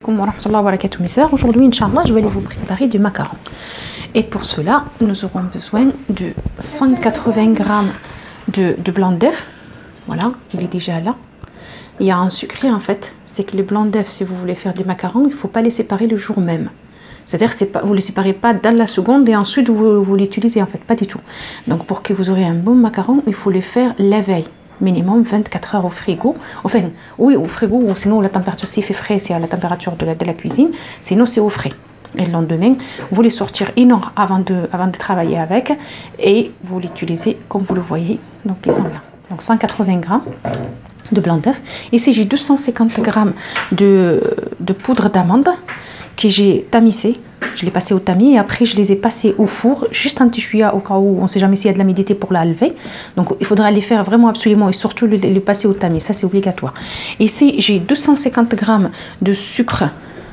Aujourd'hui, Inch'Allah, je vais vous préparer du macaron. Et pour cela, nous aurons besoin de 180 g de blanc d'œuf. Voilà, il est déjà là. Il y a un secret en fait, c'est que les blancs d'œuf, si vous voulez faire du macaron, il ne faut pas les séparer le jour même. C'est-à-dire que vous ne les séparez pas dans la seconde et ensuite vous l'utilisez en fait, pas du tout. Donc pour que vous aurez un bon macaron, il faut les faire la veille. Minimum 24 heures au frigo. Enfin, oui, au frigo, ou sinon la température, s'il fait frais, c'est à la température de la cuisine. Sinon, c'est au frais. Et le lendemain, vous les sortir 1 heure avant de travailler avec et vous l'utilisez comme vous le voyez. Donc, ils sont là. Donc, 180 g de blanc d'œuf. Ici, j'ai 250 g de poudre d'amande que j'ai tamisé. Je l'ai passé au tamis et après je les ai passés au four, juste un petit chouïa au cas où on ne sait jamais s'il y a de l'humidité pour la lever. Donc il faudra les faire vraiment absolument et surtout le passer au tamis, ça c'est obligatoire. Ici j'ai 250 g de sucre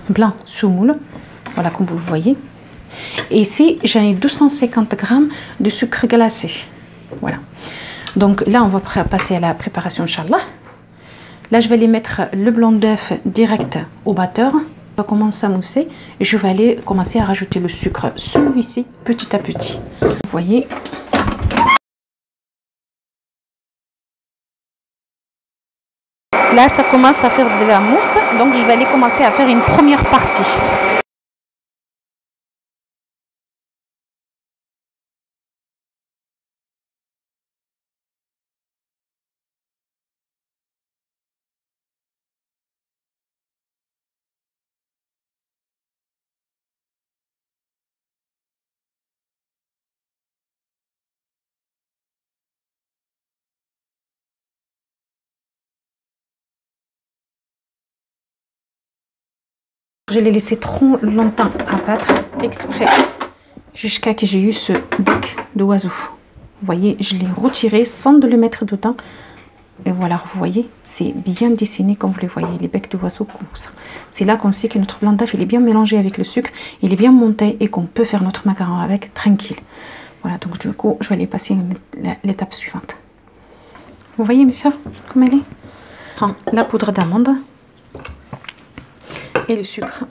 blanc semoule, voilà comme vous le voyez. Et ici j'en ai 250 g de sucre glacé, voilà. Donc là on va passer à la préparation, Inch'Allah. Là je vais les mettre le blanc d'œuf direct au batteur. Va commencer à mousser et je vais aller commencer à rajouter le sucre, celui-ci petit à petit. Vous voyez, là ça commence à faire de la mousse, donc je vais aller commencer à faire une première partie. Je l'ai laissé trop longtemps à battre, exprès, jusqu'à que j'ai eu ce bec d'oiseau. Vous voyez, je l'ai retiré sans de le mettre dedans. Et voilà, vous voyez, c'est bien dessiné comme vous le voyez, les becs d'oiseau comme ça. C'est là qu'on sait que notre blanc d'œuf, il est bien mélangé avec le sucre, il est bien monté et qu'on peut faire notre macaron avec tranquille. Voilà, donc du coup, je vais aller passer l'étape suivante. Vous voyez, mes soeurs, comme elle est. Je prends la poudre d'amande et le sucre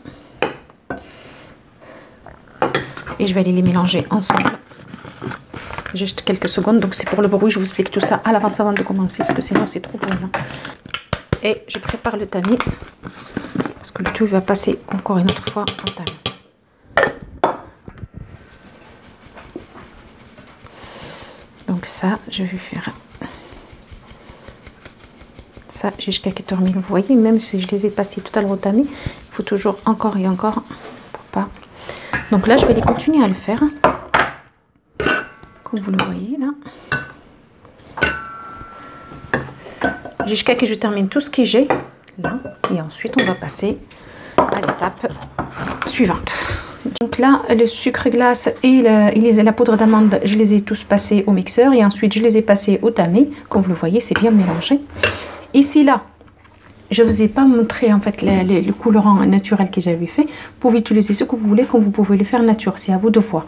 et je vais aller les mélanger ensemble juste quelques secondes. Donc c'est pour le bruit, je vous explique tout ça à l'avance avant de commencer parce que sinon c'est trop bruyant. Et je prépare le tamis parce que le tout va passer encore une autre fois en tamis. Donc ça je vais faire ça jusqu'à 14 000. Vous voyez, même si je les ai passés tout à l'heure au tamis, il faut toujours encore et encore pour pas. Donc là je vais les continuer à le faire comme vous le voyez là, jusqu'à ce que je termine tout ce que j'ai là, et ensuite on va passer à l'étape suivante. Donc là le sucre glace et la poudre d'amande, je les ai tous passés au mixeur et ensuite je les ai passés au tamis. Comme vous le voyez, c'est bien mélangé. Ici là, je ne vous ai pas montré en fait le colorant naturel que j'avais fait. Vous pouvez utiliser ce que vous voulez, comme vous pouvez le faire nature, c'est à vous de voir.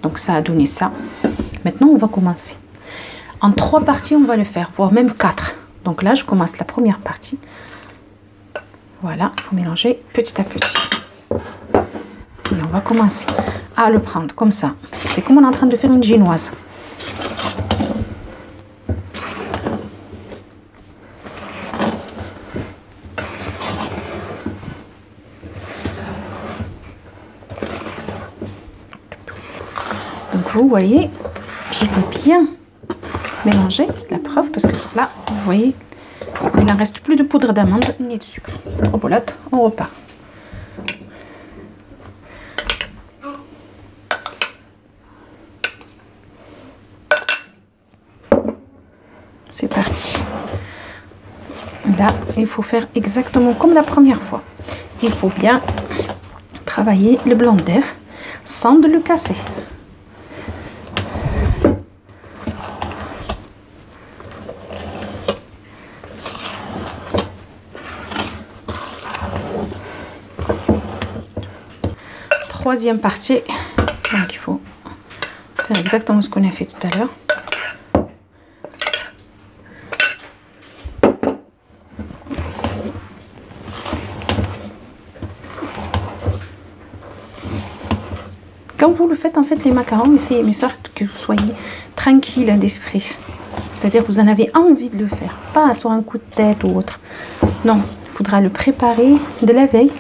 Donc ça a donné ça. Maintenant on va commencer. En 3 parties on va le faire, voire même 4. Donc là je commence la première partie. Voilà, il faut mélanger petit à petit. Et on va commencer à le prendre comme ça. C'est comme on est en train de faire une génoise. Vous voyez, je l'ai bien mélangé, la preuve, parce que là, vous voyez, il n'en reste plus de poudre d'amande ni de sucre. Rebolote, on repart. C'est parti. Là, il faut faire exactement comme la première fois. Il faut bien travailler le blanc d'œuf sans de le casser. Troisième partie, donc il faut faire exactement ce qu'on a fait tout à l'heure. Quand vous le faites, en fait, les macarons, essayez, mes soeurs, que vous soyez tranquille d'esprit. C'est-à-dire que vous en avez envie de le faire, pas sur un coup de tête ou autre. Non, il faudra le préparer de la veille.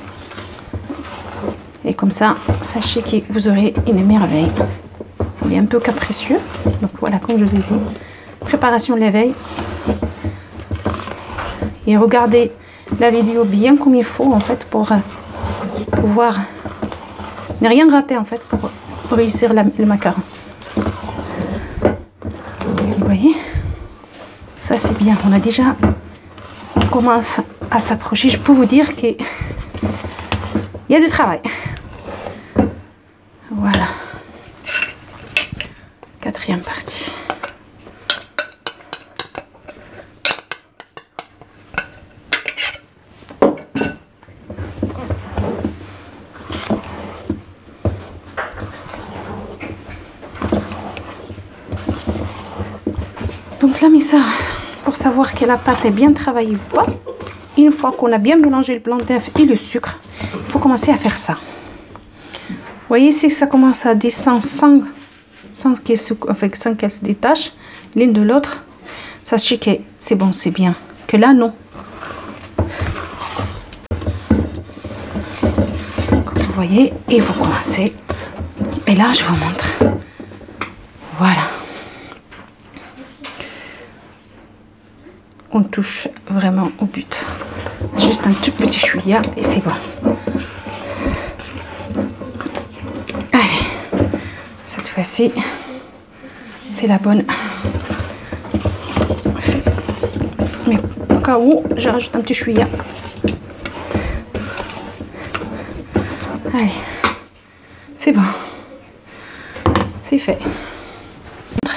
Et comme ça, sachez que vous aurez une merveille. Il est un peu capricieux. Donc voilà, comme je vous ai dit, préparation de la veille. Et regardez la vidéo bien comme il faut, en fait, pour pouvoir ne rien rater, en fait, pour réussir le macaron. Vous voyez, ça c'est bien. On a déjà, on commence à s'approcher. Je peux vous dire qu'il y a du travail. Voilà. Quatrième partie. Donc là, mes soeurs, pour savoir que la pâte est bien travaillée ou pas, une fois qu'on a bien mélangé le blanc d'œuf et le sucre, il faut commencer à faire ça. Vous voyez, si ça commence à descendre sans qu'elle se détache l'une de l'autre, sachez que c'est bon, c'est bien. Que là, non. Comme vous voyez, et vous commencez. Et là, je vous montre. Voilà. On touche vraiment au but. Juste un tout petit chouïa et c'est bon. Allez, cette fois-ci, c'est la bonne. Mais au cas où, je rajoute un petit chouïa. Allez, c'est bon. C'est fait.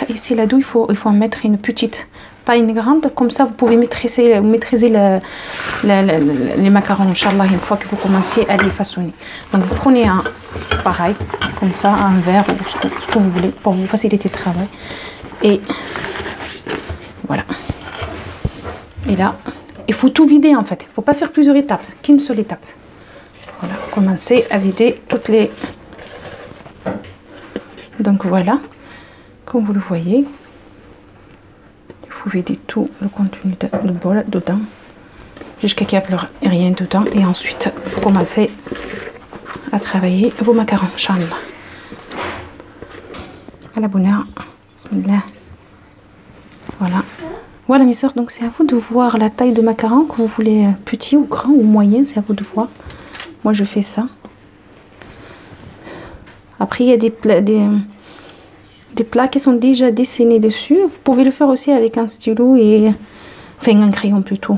Ici, la douille, il faut en mettre une petite. Pas une grande, comme ça vous pouvez maîtriser les macarons, Inch'Allah, une fois que vous commencez à les façonner. Donc vous prenez un pareil, comme ça, un verre ou ce que vous voulez pour vous faciliter le travail. Et voilà. Et là, il faut tout vider en fait. Il ne faut pas faire plusieurs étapes, qu'une seule étape. Voilà, commencez à vider toutes les. Donc voilà, comme vous le voyez. Vous videz tout le contenu du bol dedans jusqu'à qu'il n'y ait plus rien dedans et ensuite vous commencez à travailler vos macarons, Inch'Allah. À la bonne heure. Bismillah. Voilà mes soeurs, donc c'est à vous de voir la taille de macaron, que vous voulez petit ou grand ou moyen, c'est à vous de voir. Moi je fais ça. Après il y a des plats qui sont déjà dessinés dessus. Vous pouvez le faire aussi avec un stylo et enfin un crayon plutôt.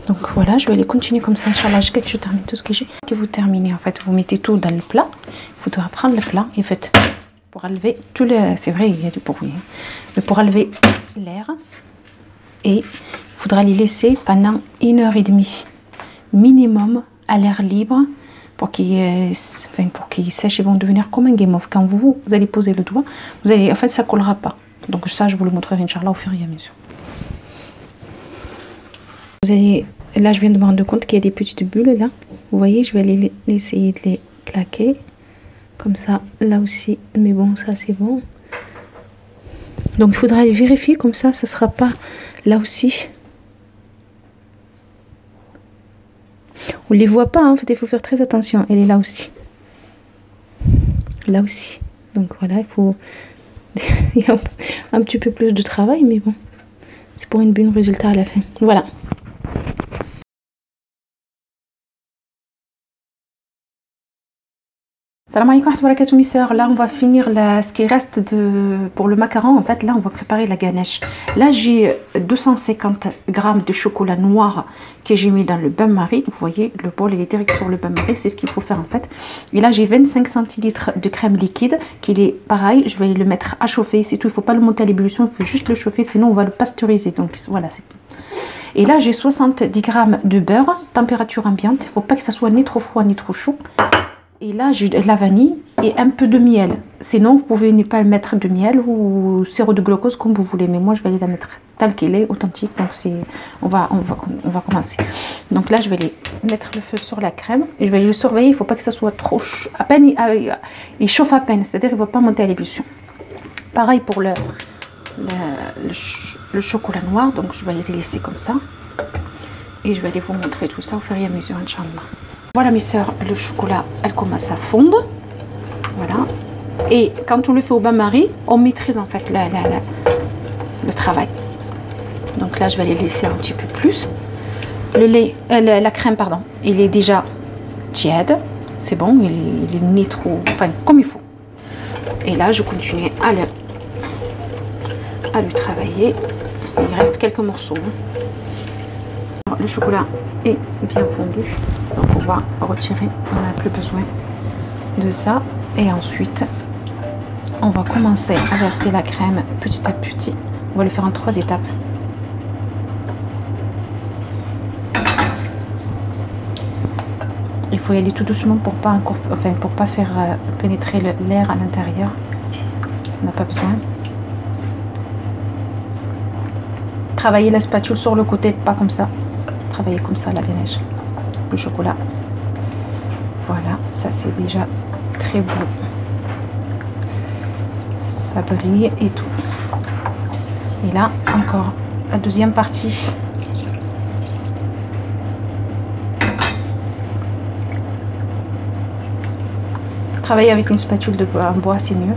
Donc voilà, je vais aller continuer comme ça. Inch'Allah, jusqu'à que je termine tout ce que j'ai. Que vous terminez, en fait, vous mettez tout dans le plat. Il faudra prendre le plat et faites pour enlever tout le. C'est vrai, il y a du bruit. Hein. Mais pour enlever l'air et il faudra les laisser pendant 1h30 minimum à l'air libre. Pour qu'ils sèchent, ils vont devenir comme un guimauve. Quand vous allez poser le doigt, vous allez, en fait, ça ne collera pas. Donc ça, je vous le montrerai, Inch'Allah, au fur et à mesure. Vous allez, là, je viens de me rendre compte qu'il y a des petites bulles, là. Vous voyez, je vais essayer de les claquer. Comme ça, là aussi. Mais bon, ça, c'est bon. Donc, il faudra les vérifier, comme ça, ne sera pas là aussi. On ne les voit pas, en fait, il faut faire très attention. Elle est là aussi. Là aussi. Donc voilà, il faut... il y a un petit peu plus de travail, mais bon. C'est pour un bon résultat à la fin. Voilà. Salam alaikum wa barakatuh mes soeurs. Là on va finir ce qui reste pour le macaron. En fait là on va préparer la ganache. Là j'ai 250 grammes de chocolat noir que j'ai mis dans le bain-marie. Vous voyez le bol il est direct sur le bain-marie. C'est ce qu'il faut faire en fait. Et là j'ai 25 centilitres de crème liquide qui est pareil. Je vais le mettre à chauffer. C'est tout. Il ne faut pas le monter à l'ébullition. Il faut juste le chauffer sinon on va le pasteuriser. Donc voilà c'est tout. Et là j'ai 70 grammes de beurre. Température ambiante. Il ne faut pas que ça soit ni trop froid ni trop chaud. Et là, j'ai de la vanille et un peu de miel. Sinon, vous pouvez ne pas mettre de miel ou sirop de glucose comme vous voulez. Mais moi, je vais aller la mettre telle qu'elle est, authentique. Donc, on va commencer. Donc là, je vais aller mettre le feu sur la crème. Et je vais le surveiller. Il ne faut pas que ça soit trop chaud. À peine, il chauffe à peine. C'est-à-dire qu'il ne va pas monter à l'ébullition. Pareil pour le chocolat noir. Donc, je vais les laisser comme ça. Et je vais aller vous montrer tout ça au fur et à mesure, Inch'Allah. Voilà, mes soeurs, le chocolat, elle commence à fondre. Voilà. Et quand on le fait au bain-marie, on maîtrise en fait le travail. Donc là, je vais les laisser un petit peu plus. Le lait, la crème, pardon, il est déjà tiède. C'est bon, il est ni trop... Enfin, comme il faut. Et là, je continue à le travailler. Il reste quelques morceaux. Le chocolat est bien fondu. Donc on va retirer, on n'a plus besoin de ça. Et ensuite, on va commencer à verser la crème petit à petit. On va le faire en 3 étapes. Il faut y aller tout doucement pour pas faire pénétrer l'air à l'intérieur. On n'a pas besoin. Travailler la spatule sur le côté, pas comme ça. Travailler comme ça la ganache. Le chocolat. Voilà, ça c'est déjà très beau. Ça brille et tout. Et là, encore la deuxième partie. Travailler avec une spatule en bois, c'est mieux.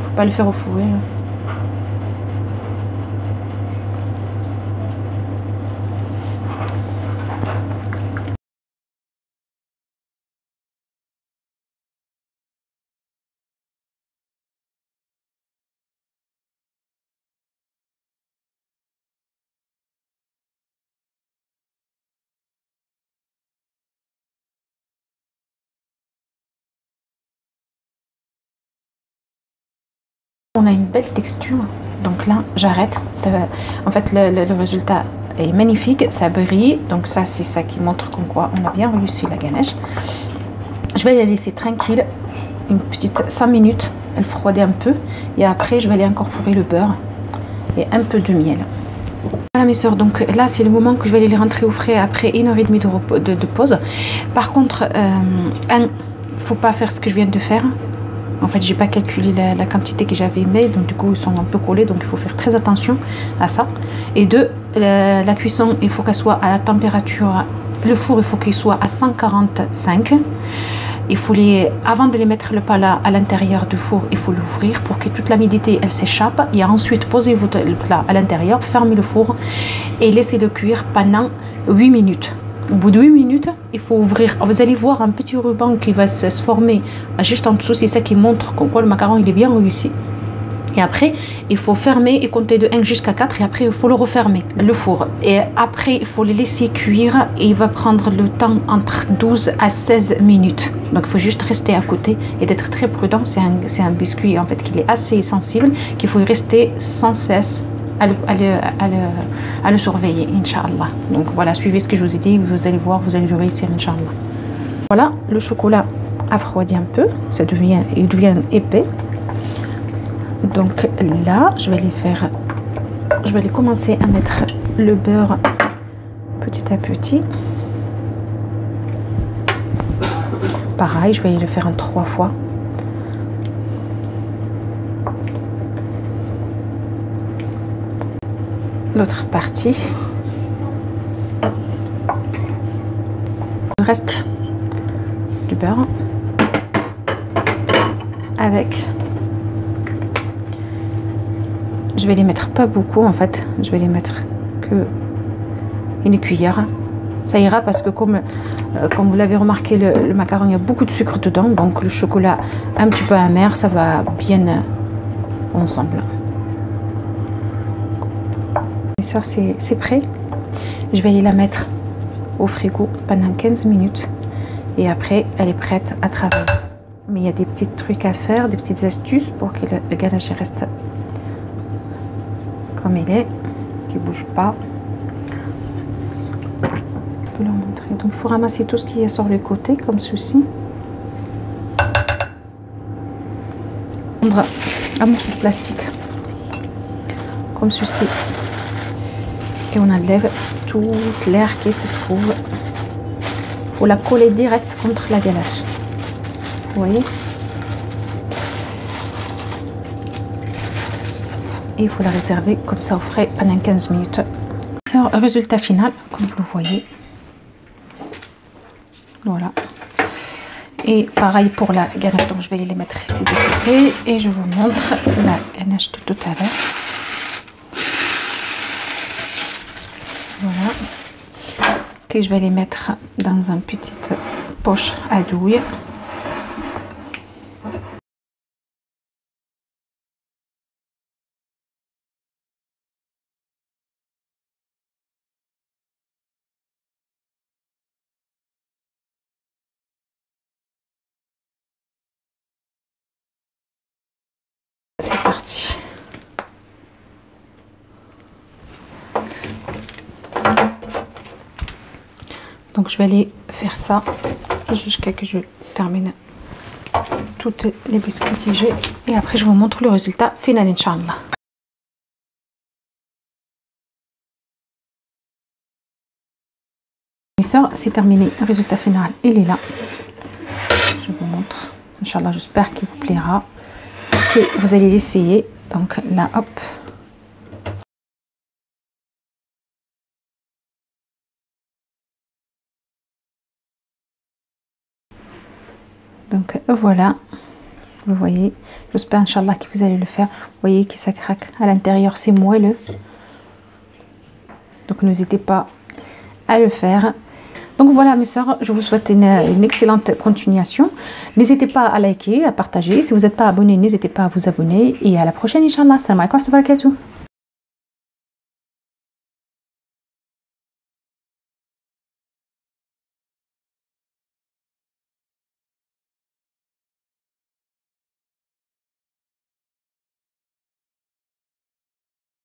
Faut pas le faire au four. On a une belle texture, donc là j'arrête. En fait le résultat est magnifique, ça brille, donc ça c'est ça qui montre comme quoi on a bien réussi la ganache. Je vais la laisser tranquille une petite 5 minutes, elle refroidit un peu et après je vais aller incorporer le beurre et un peu de miel. Voilà mes soeurs, donc là c'est le moment que je vais aller les rentrer au frais après 1h30 de pause. Par contre, faut pas faire ce que je viens de faire. En fait, j'ai pas calculé la quantité que j'avais mis, donc du coup ils sont un peu collés, donc il faut faire très attention à ça. Et deux, la cuisson, il faut qu'elle soit à la température, le four il faut qu'il soit à 145. Il faut avant de les mettre le plat à l'intérieur du four, il faut l'ouvrir pour que toute l'humidité elle s'échappe. Et ensuite posez le plat à l'intérieur, fermez le four et laissez-le cuire pendant 8 minutes. Au bout de 8 minutes, il faut ouvrir. Vous allez voir un petit ruban qui va se former juste en dessous. C'est ça qui montre qu'en quoi le macaron il est bien réussi. Et après, il faut fermer et compter de 1 jusqu'à 4. Et après, il faut le refermer, le four. Et après, il faut le laisser cuire. Et il va prendre le temps entre 12 à 16 minutes. Donc, il faut juste rester à côté et d'être très prudent. C'est un biscuit, en fait, qui est assez sensible, qu'il faut rester sans cesse à le surveiller, Inch'Allah. Donc voilà, suivez ce que je vous ai dit, vous allez voir, vous allez le réussir, Inch'Allah. Voilà, le chocolat a refroidi un peu, il devient épais. Donc là, je vais commencer à mettre le beurre petit à petit. Pareil, je vais le faire en 3 fois. L'autre partie, le reste du beurre avec, je vais les mettre pas beaucoup en fait, je vais les mettre que une cuillère, ça ira parce que comme vous l'avez remarqué, le macaron il y a beaucoup de sucre dedans, donc le chocolat un petit peu amer, ça va bien ensemble. C'est prêt. Je vais aller la mettre au frigo pendant 15 minutes et après elle est prête à travailler. Mais il y a des petits trucs à faire, des petites astuces pour que le ganache reste comme il est, qu'il ne bouge pas. Je peux leur montrer. Donc il faut ramasser tout ce qui est sur le côté comme ceci. prendre un morceau de plastique comme ceci et on enlève toute l'air qui se trouve. Il faut la coller direct contre la ganache. Vous voyez? Et il faut la réserver comme ça au frais pendant 15 minutes. Résultat final, comme vous le voyez. Voilà. Et pareil pour la ganache, donc je vais les mettre ici de côté et je vous montre la ganache de tout à l'heure. Voilà. Et je vais les mettre dans une petite poche à douille. C'est parti. Donc je vais aller faire ça jusqu'à que je termine toutes les biscuits que j'ai et après je vous montre le résultat final, Inch'Allah. Mes soeurs, c'est terminé. Le résultat final, il est là. Je vous montre. Inch'Allah, j'espère qu'il vous plaira. Que vous allez l'essayer. Donc là, hop. Donc voilà. Vous voyez. J'espère, Inch'Allah, que vous allez le faire. Vous voyez que ça craque. À l'intérieur, c'est moelleux. Donc n'hésitez pas à le faire. Donc voilà mes soeurs, je vous souhaite une excellente continuation. N'hésitez pas à liker, à partager. Si vous n'êtes pas abonné, n'hésitez pas à vous abonner. Et à la prochaine, Inch'Allah. Salam alaikum wa rahmatullahi wa barakatuh.